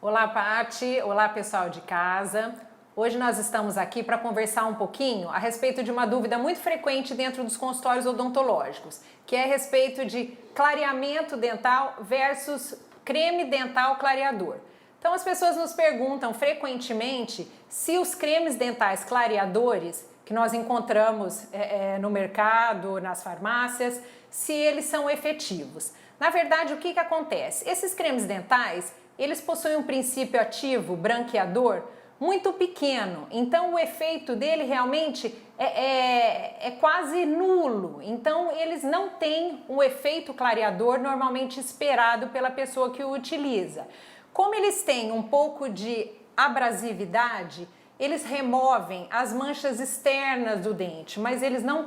Olá, Paty. Olá, pessoal de casa. Hoje nós estamos aqui para conversar um pouquinho a respeito de uma dúvida muito frequente dentro dos consultórios odontológicos, que é a respeito de clareamento dental versus creme dental clareador. Então as pessoas nos perguntam frequentemente se os cremes dentais clareadores que nós encontramos no mercado, nas farmácias, se eles são efetivos. Na verdade, o que acontece? Esses cremes dentais, eles possuem um princípio ativo branqueador muito pequeno, então o efeito dele realmente é quase nulo, então eles não têm o efeito clareador normalmente esperado pela pessoa que o utiliza. Como eles têm um pouco de abrasividade, eles removem as manchas externas do dente, mas eles não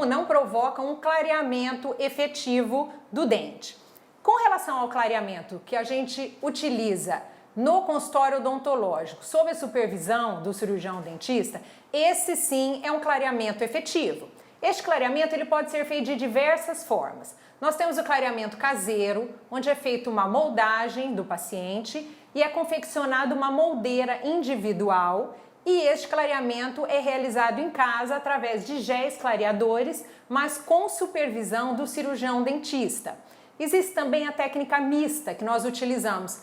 não provocam um clareamento efetivo do dente. Com relação ao clareamento que a gente utiliza no consultório odontológico, sob a supervisão do cirurgião dentista, esse sim é um clareamento efetivo. Este clareamento ele pode ser feito de diversas formas. Nós temos o clareamento caseiro, onde é feita uma moldagem do paciente e é confeccionada uma moldeira individual, e este clareamento é realizado em casa através de géis clareadores, mas com supervisão do cirurgião dentista. Existe também a técnica mista, que nós utilizamos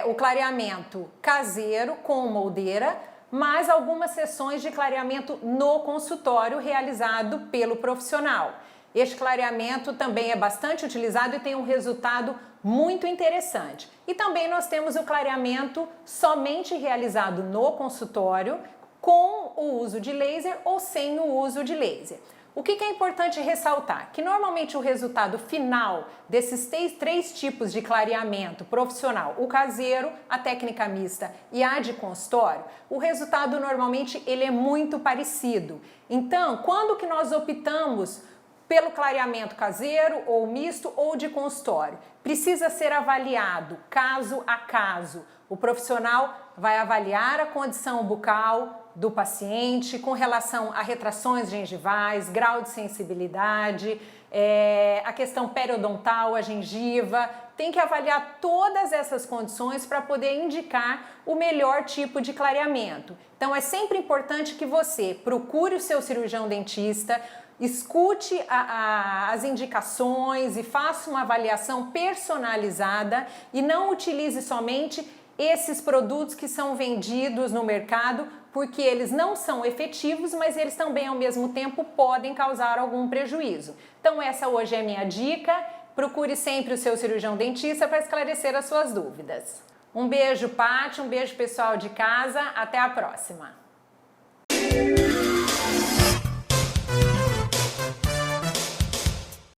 o clareamento caseiro com moldeira, mais algumas sessões de clareamento no consultório realizado pelo profissional. Este clareamento também é bastante utilizado e tem um resultado muito interessante. E também nós temos o clareamento somente realizado no consultório com o uso de laser ou sem o uso de laser. O que é importante ressaltar? Que normalmente o resultado final desses três tipos de clareamento profissional, o caseiro, a técnica mista e a de consultório, o resultado normalmente ele é muito parecido. Então, quando que nós optamos pelo clareamento caseiro ou misto ou de consultório? Precisa ser avaliado caso a caso. O profissional vai avaliar a condição bucal do paciente com relação a retrações gengivais, grau de sensibilidade, a questão periodontal, a gengiva. Tem que avaliar todas essas condições para poder indicar o melhor tipo de clareamento. Então é sempre importante que você procure o seu cirurgião dentista, escute as indicações e faça uma avaliação personalizada e não utilize somente esses produtos que são vendidos no mercado, porque eles não são efetivos, mas eles também ao mesmo tempo podem causar algum prejuízo. Então essa hoje é a minha dica. Procure sempre o seu cirurgião dentista para esclarecer as suas dúvidas. Um beijo, Paty, um beijo pessoal de casa, até a próxima!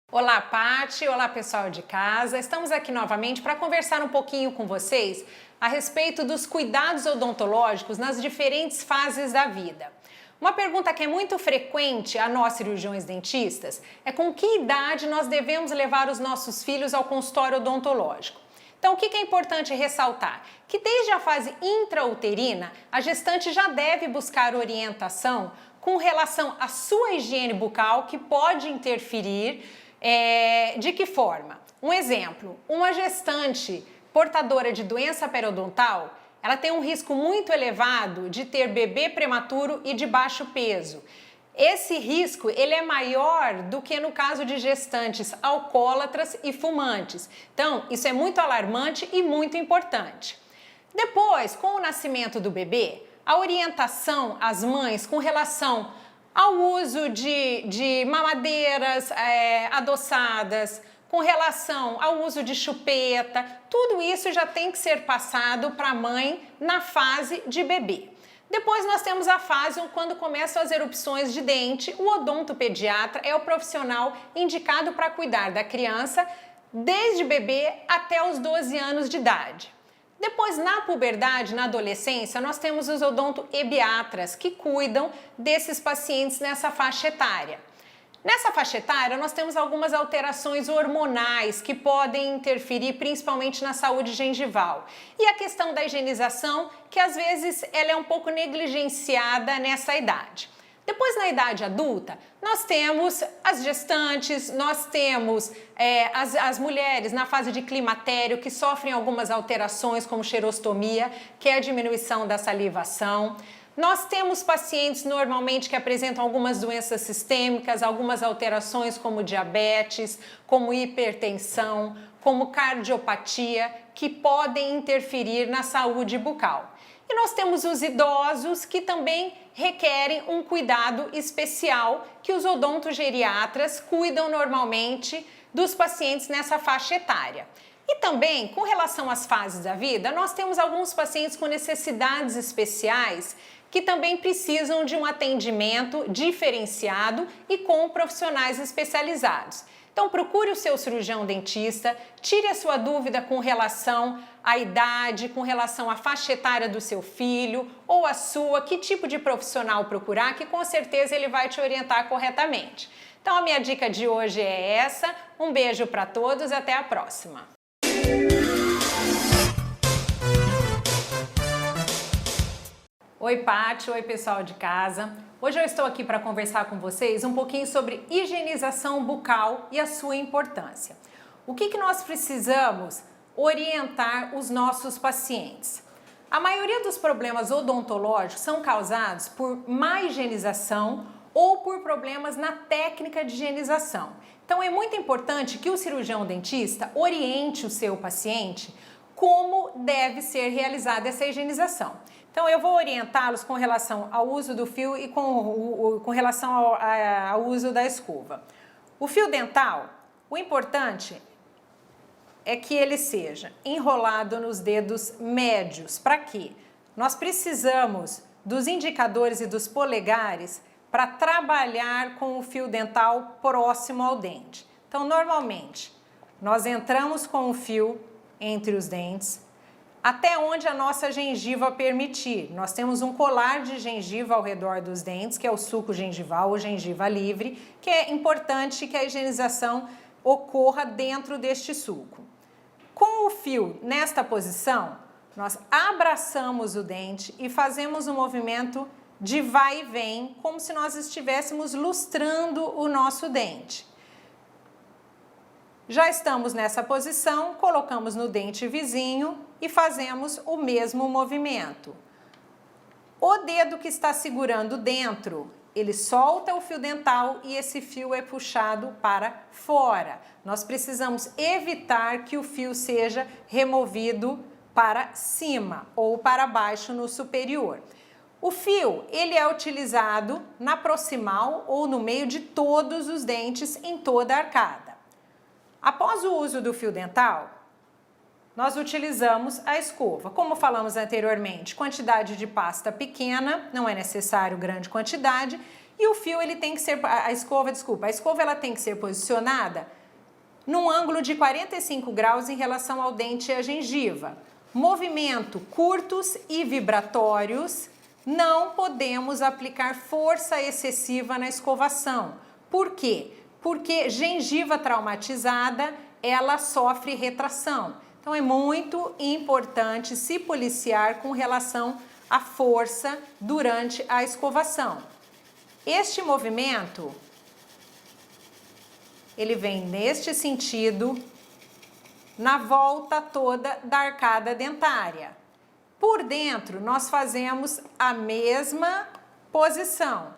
Olá, Paty, olá pessoal de casa, estamos aqui novamente para conversar um pouquinho com vocês a respeito dos cuidados odontológicos nas diferentes fases da vida. Uma pergunta que é muito frequente a nós cirurgiões dentistas é com que idade nós devemos levar os nossos filhos ao consultório odontológico. Então, o que é importante ressaltar? Que desde a fase intrauterina, a gestante já deve buscar orientação com relação à sua higiene bucal, que pode interferir. De que forma? Um exemplo, uma gestante portadora de doença periodontal, ela tem um risco muito elevado de ter bebê prematuro e de baixo peso. Esse risco ele é maior do que no caso de gestantes alcoólatras e fumantes. Então, isso é muito alarmante e muito importante. Depois, com o nascimento do bebê, a orientação às mães com relação ao uso de mamadeiras adoçadas, com relação ao uso de chupeta, tudo isso já tem que ser passado para a mãe na fase de bebê. Depois nós temos a fase quando começam as erupções de dente. O odontopediatra é o profissional indicado para cuidar da criança desde bebê até os 12 anos de idade. Depois, na puberdade, na adolescência, nós temos os odontoebiatras que cuidam desses pacientes nessa faixa etária. Nessa faixa etária, nós temos algumas alterações hormonais que podem interferir principalmente na saúde gengival. E a questão da higienização, que às vezes ela é um pouco negligenciada nessa idade. Depois, na idade adulta, nós temos as gestantes, nós temos as mulheres na fase de climatério que sofrem algumas alterações, como xerostomia, que é a diminuição da salivação. Nós temos pacientes normalmente que apresentam algumas doenças sistêmicas, algumas alterações como diabetes, como hipertensão, como cardiopatia, que podem interferir na saúde bucal. E nós temos os idosos que também requerem um cuidado especial que os odontogeriatras cuidam normalmente dos pacientes nessa faixa etária. E também, com relação às fases da vida, nós temos alguns pacientes com necessidades especiais que também precisam de um atendimento diferenciado e com profissionais especializados. Então, procure o seu cirurgião dentista, tire a sua dúvida com relação à idade, com relação à faixa etária do seu filho ou a sua, que tipo de profissional procurar, que com certeza ele vai te orientar corretamente. Então, a minha dica de hoje é essa. Um beijo para todos, até a próxima. Oi, Paty, oi pessoal de casa. Hoje eu estou aqui para conversar com vocês um pouquinho sobre higienização bucal e a sua importância. O que nós precisamos orientar os nossos pacientes? A maioria dos problemas odontológicos são causados por má higienização ou por problemas na técnica de higienização. Então é muito importante que o cirurgião dentista oriente o seu paciente como deve ser realizada essa higienização. Então, eu vou orientá-los com relação ao uso do fio e com relação ao uso da escova. O fio dental, o importante é que ele seja enrolado nos dedos médios. Para quê? Nós precisamos dos indicadores e dos polegares para trabalhar com o fio dental próximo ao dente. Então, normalmente, nós entramos com o fio entre os dentes, até onde a nossa gengiva permitir. Nós temos um colar de gengiva ao redor dos dentes, que é o suco gengival ou gengiva livre, que é importante que a higienização ocorra dentro deste suco. Com o fio nesta posição, nós abraçamos o dente e fazemos um movimento de vai e vem, como se nós estivéssemos lustrando o nosso dente. Já estamos nessa posição, colocamos no dente vizinho e fazemos o mesmo movimento. O dedo que está segurando dentro, ele solta o fio dental e esse fio é puxado para fora. Nós precisamos evitar que o fio seja removido para cima ou para baixo no superior. O fio, ele é utilizado na proximal ou no meio de todos os dentes em toda a arcada. Após o uso do fio dental, nós utilizamos a escova. Como falamos anteriormente, quantidade de pasta pequena, não é necessário grande quantidade, e o fio ele tem que ser, a escova ela tem que ser posicionada num ângulo de 45 graus em relação ao dente e à gengiva. Movimento curtos e vibratórios, não podemos aplicar força excessiva na escovação. Por quê? Porque gengiva traumatizada, ela sofre retração. Então, é muito importante se policiar com relação à força durante a escovação. Este movimento, ele vem neste sentido, na volta toda da arcada dentária. Por dentro, nós fazemos a mesma posição.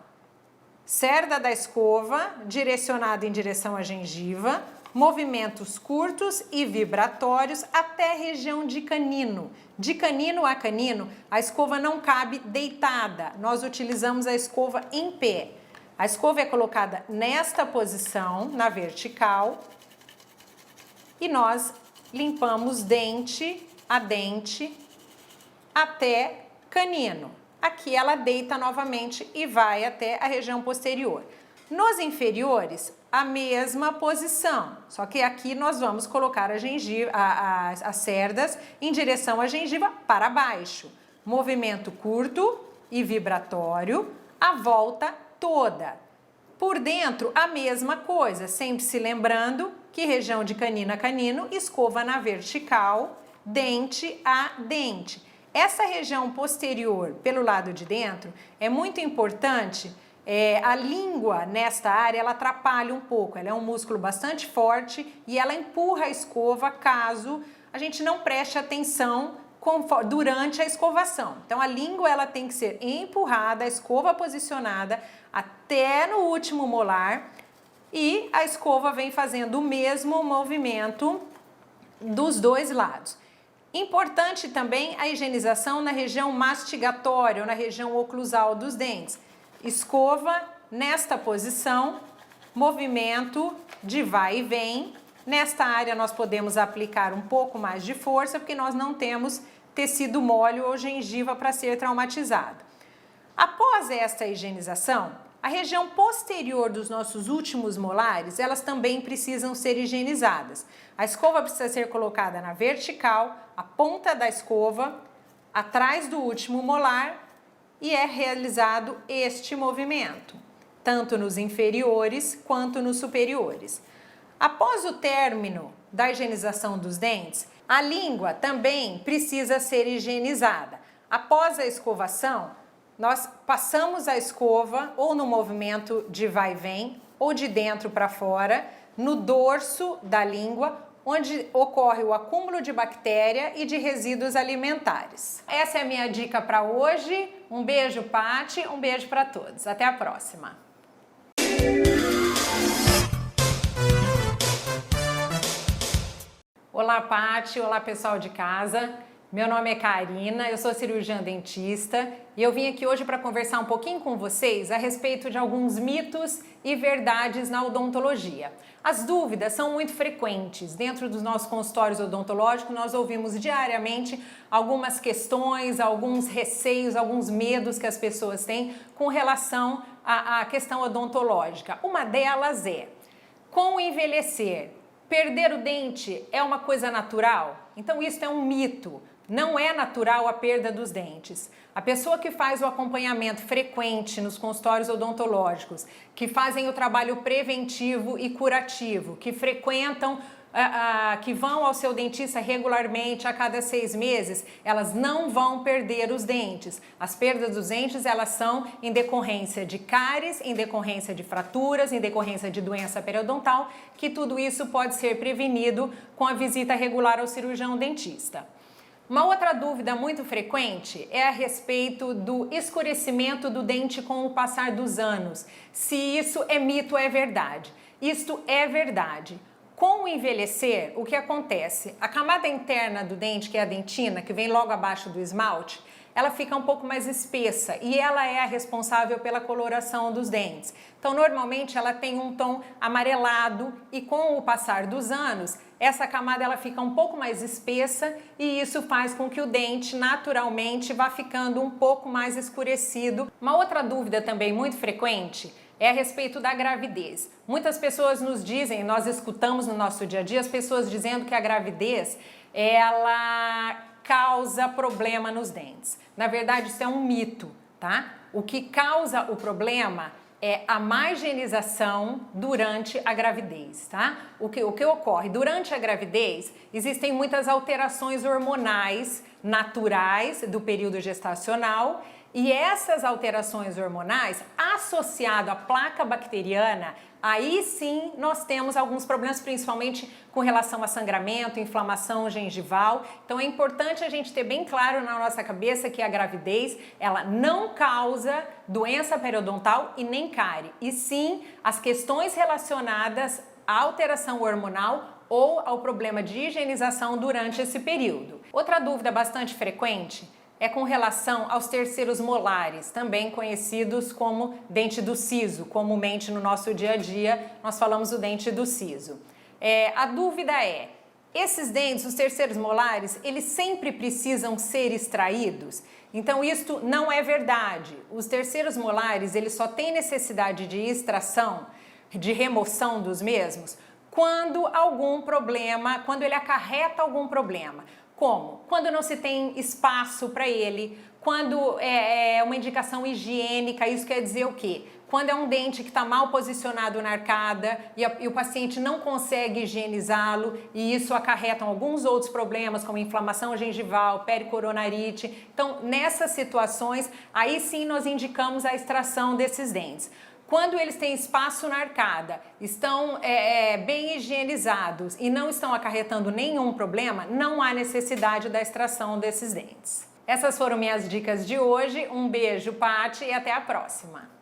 Cerda da escova, direcionada em direção à gengiva, movimentos curtos e vibratórios até a região de canino. De canino a canino, a escova não cabe deitada, nós utilizamos a escova em pé. A escova é colocada nesta posição, na vertical, e nós limpamos dente a dente até canino. Aqui ela deita novamente e vai até a região posterior. Nos inferiores, a mesma posição, só que aqui nós vamos colocar a gengiva, as cerdas em direção à gengiva para baixo. Movimento curto e vibratório, a volta toda. Por dentro, a mesma coisa, sempre se lembrando que região de canino a canino, escova na vertical, dente a dente. Essa região posterior, pelo lado de dentro, é muito importante A língua nesta área ela atrapalha um pouco, ela é um músculo bastante forte e ela empurra a escova caso a gente não preste atenção durante a escovação. Então a língua ela tem que ser empurrada, a escova posicionada até no último molar e a escova vem fazendo o mesmo movimento dos dois lados. Importante também a higienização na região mastigatória ou na região oclusal dos dentes. Escova nesta posição, movimento de vai e vem. Nesta área nós podemos aplicar um pouco mais de força porque nós não temos tecido mole ou gengiva para ser traumatizado. Após esta higienização, a região posterior dos nossos últimos molares, elas também precisam ser higienizadas. A escova precisa ser colocada na vertical, a ponta da escova, atrás do último molar e é realizado este movimento, tanto nos inferiores quanto nos superiores. Após o término da higienização dos dentes, a língua também precisa ser higienizada. Após a escovação, nós passamos a escova ou no movimento de vai e vem ou de dentro para fora, no dorso da língua, onde ocorre o acúmulo de bactéria e de resíduos alimentares. Essa é a minha dica para hoje. Um beijo, Paty, um beijo para todos. Até a próxima. Olá, Paty. Olá, pessoal de casa. Meu nome é Karina, eu sou cirurgiã dentista e eu vim aqui hoje para conversar um pouquinho com vocês a respeito de alguns mitos e verdades na odontologia. As dúvidas são muito frequentes. Dentro dos nossos consultórios odontológicos, nós ouvimos diariamente algumas questões, alguns receios, alguns medos que as pessoas têm com relação à questão odontológica. Uma delas é, com o envelhecer, perder o dente é uma coisa natural? Então isso é um mito. Não é natural a perda dos dentes. A pessoa que faz o acompanhamento frequente nos consultórios odontológicos, que fazem o trabalho preventivo e curativo, que frequentam, que vão ao seu dentista regularmente a cada 6 meses, elas não vão perder os dentes. As perdas dos dentes, elas são em decorrência de cáries, em decorrência de fraturas, em decorrência de doença periodontal, que tudo isso pode ser prevenido com a visita regular ao cirurgião dentista. Uma outra dúvida muito frequente é a respeito do escurecimento do dente com o passar dos anos. Se isso é mito ou é verdade. Isto é verdade. Com o envelhecer, o que acontece? A camada interna do dente, que é a dentina, que vem logo abaixo do esmalte, ela fica um pouco mais espessa e ela é a responsável pela coloração dos dentes. Então, normalmente, ela tem um tom amarelado e com o passar dos anos, essa camada ela fica um pouco mais espessa e isso faz com que o dente naturalmente vá ficando um pouco mais escurecido. Uma outra dúvida também muito frequente é a respeito da gravidez. Muitas pessoas nos dizem, nós escutamos no nosso dia a dia, as pessoas dizendo que a gravidez, ela causa problema nos dentes. Na verdade, isso é um mito, tá? O que causa o problema é a má higienização durante a gravidez, tá? O que ocorre? Durante a gravidez, existem muitas alterações hormonais naturais do período gestacional e essas alterações hormonais, associado à placa bacteriana, aí sim nós temos alguns problemas, principalmente com relação a sangramento, inflamação gengival. Então é importante a gente ter bem claro na nossa cabeça que a gravidez, ela não causa doença periodontal e nem cárie, e sim as questões relacionadas à alteração hormonal ou ao problema de higienização durante esse período. Outra dúvida bastante frequente é com relação aos terceiros molares, também conhecidos como dente do siso. Comumente no nosso dia a dia nós falamos o dente do siso. A dúvida é, esses dentes, os terceiros molares, eles sempre precisam ser extraídos? Então isto não é verdade. Os terceiros molares, eles só têm necessidade de extração, de remoção dos mesmos, quando algum problema, quando ele acarreta algum problema. Como? Quando não se tem espaço para ele, quando é uma indicação higiênica, isso quer dizer o quê? quando é um dente que está mal posicionado na arcada e o paciente não consegue higienizá-lo e isso acarreta alguns outros problemas como inflamação gengival, pericoronarite. Então, nessas situações, aí sim nós indicamos a extração desses dentes. Quando eles têm espaço na arcada, estão bem higienizados e não estão acarretando nenhum problema, não há necessidade da extração desses dentes. Essas foram minhas dicas de hoje. Um beijo, Paty, e até a próxima!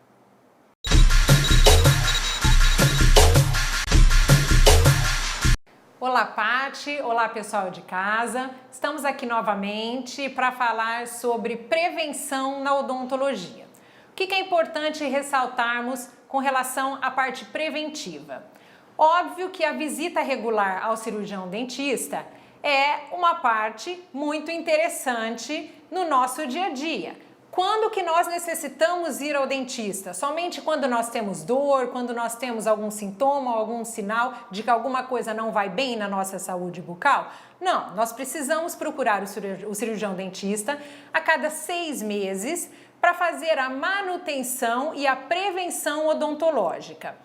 Olá, Paty! Olá, pessoal de casa! Estamos aqui novamente para falar sobre prevenção na odontologia. O que é importante ressaltarmos com relação à parte preventiva? Óbvio que a visita regular ao cirurgião dentista é uma parte muito interessante no nosso dia a dia. Quando que nós necessitamos ir ao dentista? Somente quando nós temos dor, quando nós temos algum sintoma ou algum sinal de que alguma coisa não vai bem na nossa saúde bucal? Não, nós precisamos procurar o cirurgião dentista a cada 6 meses para fazer a manutenção e a prevenção odontológica.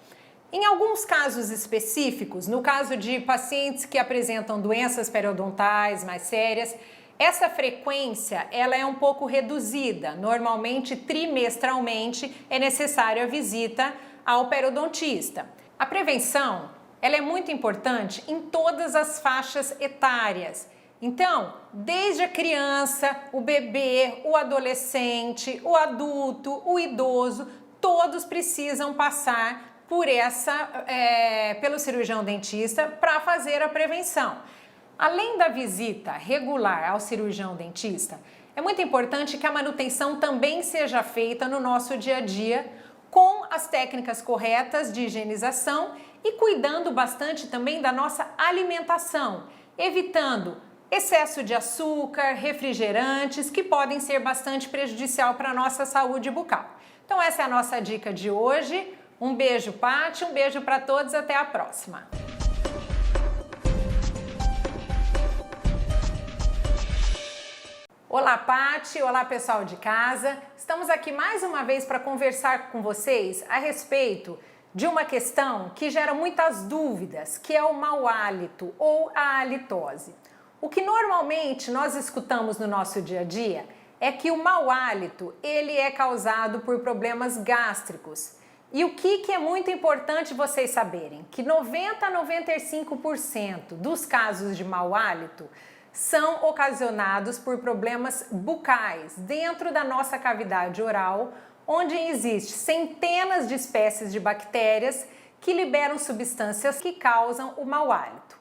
Em alguns casos específicos, no caso de pacientes que apresentam doenças periodontais mais sérias, essa frequência ela é um pouco reduzida. Normalmente, trimestralmente, é necessária a visita ao periodontista. A prevenção ela é muito importante em todas as faixas etárias. Então, desde a criança, o bebê, o adolescente, o adulto, o idoso, todos precisam passar pelo cirurgião dentista para fazer a prevenção. Além da visita regular ao cirurgião dentista, é muito importante que a manutenção também seja feita no nosso dia a dia com as técnicas corretas de higienização e cuidando bastante também da nossa alimentação, evitando excesso de açúcar, refrigerantes, que podem ser bastante prejudicial para a nossa saúde bucal. Então essa é a nossa dica de hoje. Um beijo, Paty, um beijo para todos, até a próxima! Olá, Paty! Olá, pessoal de casa! Estamos aqui mais uma vez para conversar com vocês a respeito de uma questão que gera muitas dúvidas, que é o mau hálito ou a halitose. O que normalmente nós escutamos no nosso dia a dia é que o mau hálito ele é causado por problemas gástricos. E o que é muito importante vocês saberem? Que 90 a 95% dos casos de mau hálito são ocasionados por problemas bucais dentro da nossa cavidade oral, onde existem centenas de espécies de bactérias que liberam substâncias que causam o mau hálito.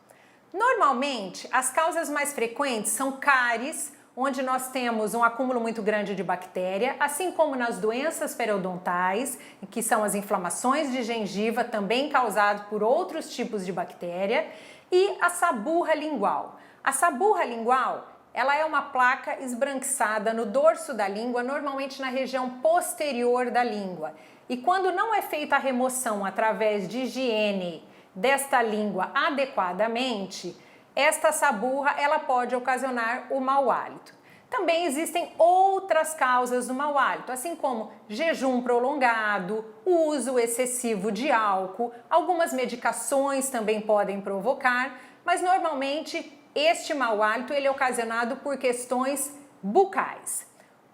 Normalmente, as causas mais frequentes são cáries, onde nós temos um acúmulo muito grande de bactéria, assim como nas doenças periodontais, que são as inflamações de gengiva, também causadas por outros tipos de bactéria, e a saburra lingual. A saburra lingual, ela é uma placa esbranquiçada no dorso da língua, normalmente na região posterior da língua. E quando não é feita a remoção através de higiene desta língua adequadamente, esta saburra ela pode ocasionar o mau hálito. Também existem outras causas do mau hálito, assim como jejum prolongado, uso excessivo de álcool, algumas medicações também podem provocar, mas normalmente este mau hálito ele é ocasionado por questões bucais.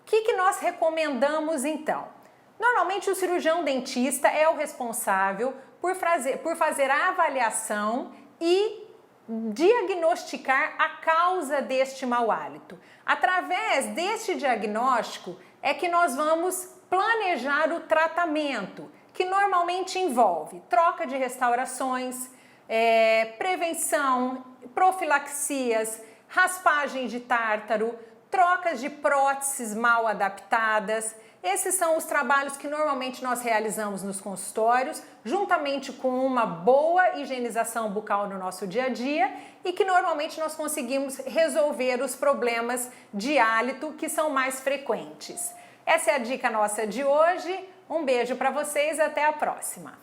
O que nós recomendamos então? Normalmente o cirurgião dentista é o responsável por fazer a avaliação e diagnosticar a causa deste mau hálito. Através deste diagnóstico é que nós vamos planejar o tratamento, que normalmente envolve troca de restaurações, prevenção, profilaxias, raspagem de tártaro, trocas de próteses mal adaptadas. Esses são os trabalhos que normalmente nós realizamos nos consultórios, juntamente com uma boa higienização bucal no nosso dia a dia e que normalmente nós conseguimos resolver os problemas de hálito que são mais frequentes. Essa é a dica nossa de hoje. Um beijo para vocês e até a próxima!